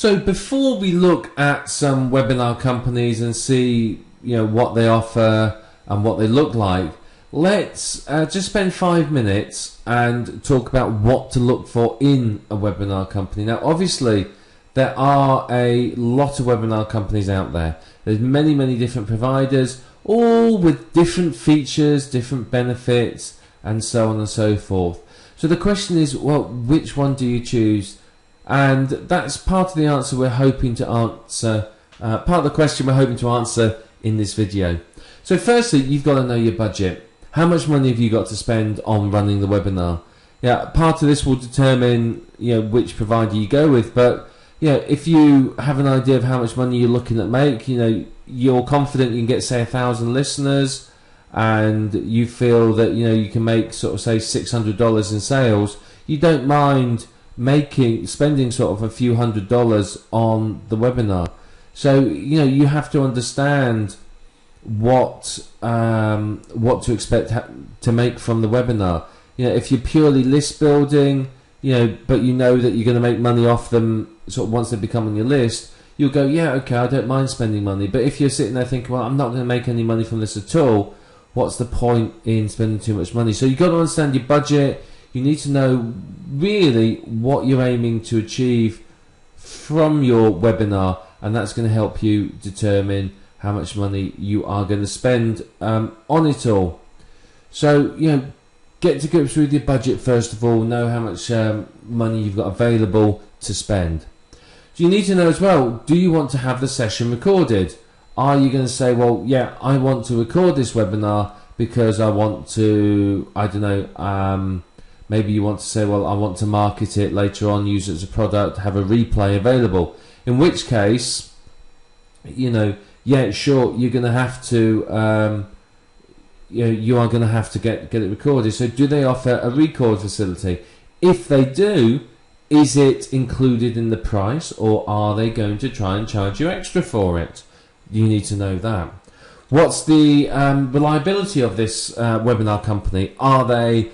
So before we look at some webinar companies and see, what they offer and what they look like, let's just spend 5 minutes and talk about what to look for in a webinar company. Now, obviously, there are a lot of webinar companies out there. There's many, many different providers, all with different features, different benefits, and so on and so forth. So the question is, well, which one do you choose? And that's part of the answer we're hoping to answer, part of the question we're hoping to answer in this video. So firstly, you've got to know your budget. How much money have you got to spend on running the webinar? Yeah, part of this will determine, which provider you go with, but if you have an idea of how much money you're looking at make, you're confident you can get, say, 1,000 listeners, and you feel that you can make sort of, say, $600 in sales, you don't mind spending sort of a few $100s on the webinar. So you have to understand what to expect to make from the webinar. If you're purely list building, but that you're going to make money off them sort of once they become on your list, you'll go, yeah, okay, I don't mind spending money. But if you're sitting there thinking, well, I'm not going to make any money from this at all, what's the point in spending too much money? So you've got to understand your budget. You need to know really what you're aiming to achieve from your webinar, and that's going to help you determine how much money you are going to spend on it all. So, get to grips with your budget first of all, know how much money you've got available to spend. So you need to know as well, do you want to have the session recorded? Are you going to say, well, yeah, I want to record this webinar because I want to, I don't know, maybe you want to say, well, I want to market it later on, use it as a product, have a replay available. In which case, yeah, sure, you're going to have to, you are going to have to get it recorded. So do they offer a record facility? If they do, is it included in the price, or are they going to try and charge you extra for it? You need to know that. What's the reliability of this webinar company? Are they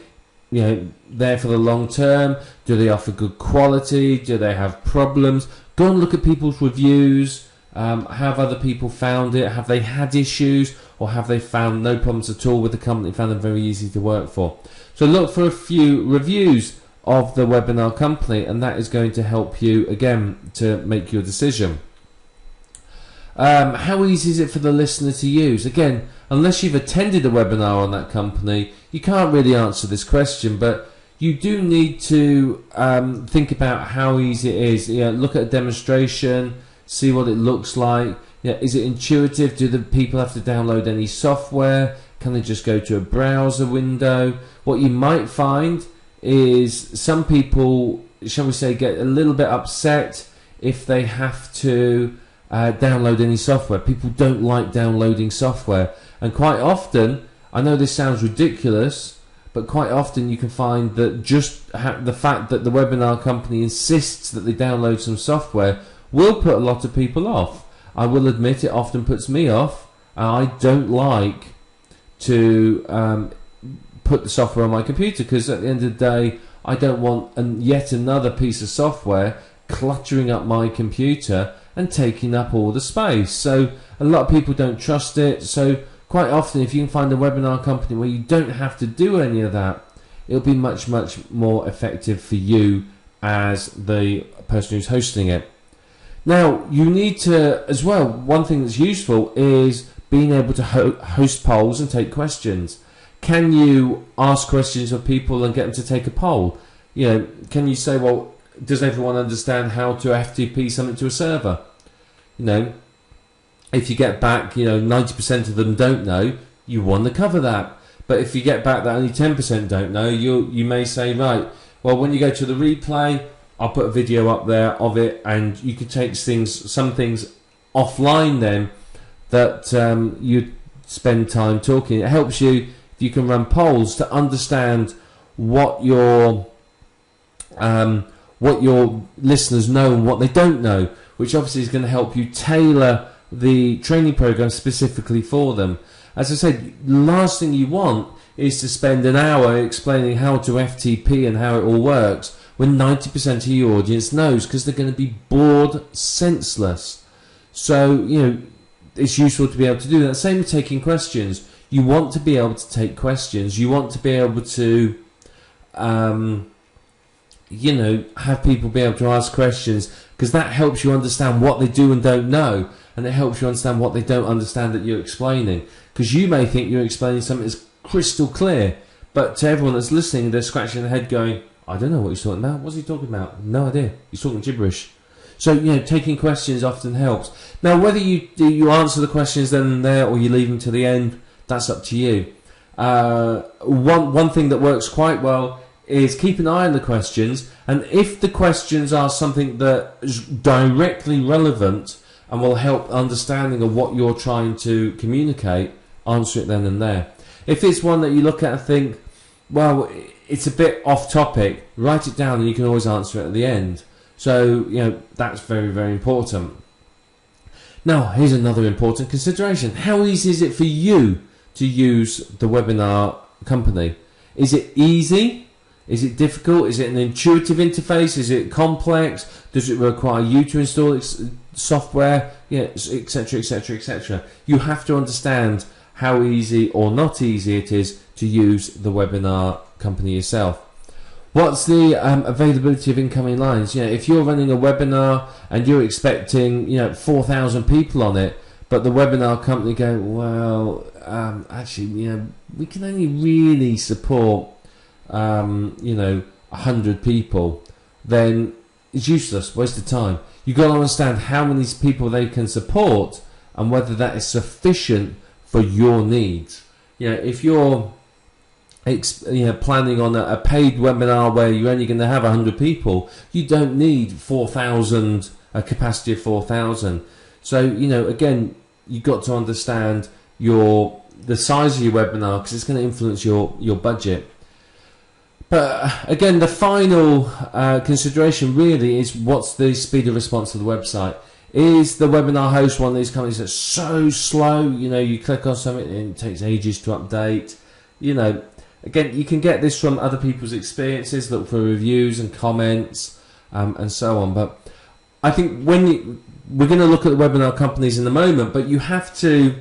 there for the long term? Do they offer good quality? Do they have problems? Go and look at people's reviews. Have other people found it? Have they had issues, or have they found no problems at all with the company, found them very easy to work for? So look for a few reviews of the webinar company, and that is going to help you again to make your decision. How easy is it for the listener to use? Again, unless you've attended a webinar on that company, you can't really answer this question, but you do need to think about how easy it is. Look at a demonstration, see what it looks like. Is it intuitive? Do the people have to download any software? Can they just go to a browser window? What you might find is some people, shall we say, get a little bit upset if they have to download any software. People don't like downloading software, and quite often, I know this sounds ridiculous, but quite often you can find that just the fact that the webinar company insists that they download some software will put a lot of people off. I will admit it often puts me off. I don't like to put the software on my computer, because at the end of the day I don't want yet another piece of software cluttering up my computer and taking up all the space. So a lot of people don't trust it. So quite often, if you can find a webinar company where you don't have to do any of that, it'll be much, much more effective for you as the person who's hosting it. Now, you need to, as well, one thing that's useful is being able to host polls and take questions. Can you ask questions of people and get them to take a poll? Can you say, well, does everyone understand how to FTP something to a server? If you get back, 90% of them don't know, you want to cover that. But if you get back that only 10% don't know, you may say, right, well, when you go to the replay, I'll put a video up there of it, and you could take some things offline then that you spend time talking. It helps you if you can run polls to understand what your listeners know and what they don't know, which obviously is going to help you tailor the training program specifically for them. As I said, the last thing you want is to spend an hour explaining how to FTP and how it all works when 90% of your audience knows, because they're going to be bored senseless. So, it's useful to be able to do that. Same with taking questions. You want to be able to take questions. You want to be able to, have people be able to ask questions, because that helps you understand what they do and don't know, and it helps you understand what they don't understand that you're explaining. Because you may think you're explaining something that's crystal clear, but to everyone that's listening, they're scratching their head going, I don't know what he's talking about. What's he talking about? No idea. He's talking gibberish. So, taking questions often helps. Now, whether you answer the questions then and there, or you leave them to the end, that's up to you. One thing that works quite well is keep an eye on the questions, and if the questions are something that is directly relevant and will help understanding of what you're trying to communicate, answer it then and there. If it's one that you look at and think, well, it's a bit off topic, write it down and you can always answer it at the end. So, that's very, very important. Now, here's another important consideration. How easy is it for you to use the webinar company? Is it easy? Is it difficult? Is it an intuitive interface? Is it complex? Does it require you to install software? Etc., etc., etc. You have to understand how easy or not easy it is to use the webinar company yourself. What's the availability of incoming lines? If you're running a webinar and you're expecting 4,000 people on it, but the webinar company go, well, actually, we can only really support 100 people, then it's useless, waste of time. You've got to understand how many people they can support and whether that is sufficient for your needs. If you're planning on a paid webinar where you're only going to have 100 people, you don't need 4,000, a capacity of 4,000. So, again, you've got to understand the size of your webinar, because it's going to influence your budget. But again, the final consideration really is, what's the speed of response to the website? Is the webinar host one of these companies that's so slow? You click on something and it takes ages to update. Again, you can get this from other people's experiences. Look for reviews and comments and so on. But I think we're going to look at the webinar companies in a moment, but you have to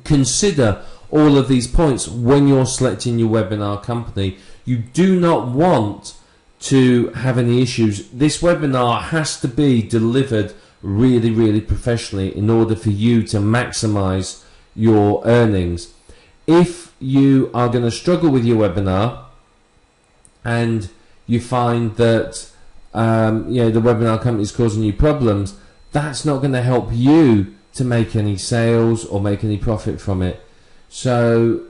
consider all of these points when you're selecting your webinar company. You do not want to have any issues. This webinar has to be delivered really, really professionally in order for you to maximize your earnings. If you are going to struggle with your webinar and you find that the webinar company is causing you problems, that's not going to help you to make any sales or make any profit from it. So,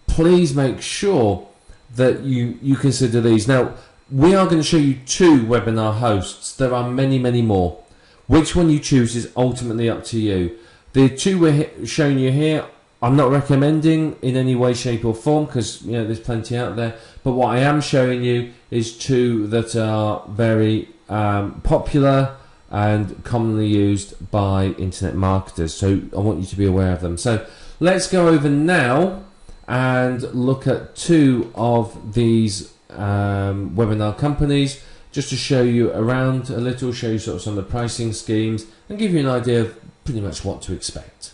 please make sure that you consider these. Now, we are going to show you 2 webinar hosts. There are many, many more. Which one you choose is ultimately up to you. The 2 we're showing you here, I'm not recommending in any way, shape or form, because there's plenty out there. But what I am showing you is 2 that are very popular and commonly used by internet marketers. So I want you to be aware of them. So let's go over now and look at 2 of these webinar companies, just to show you around a little, show you sort of some of the pricing schemes and give you an idea of pretty much what to expect.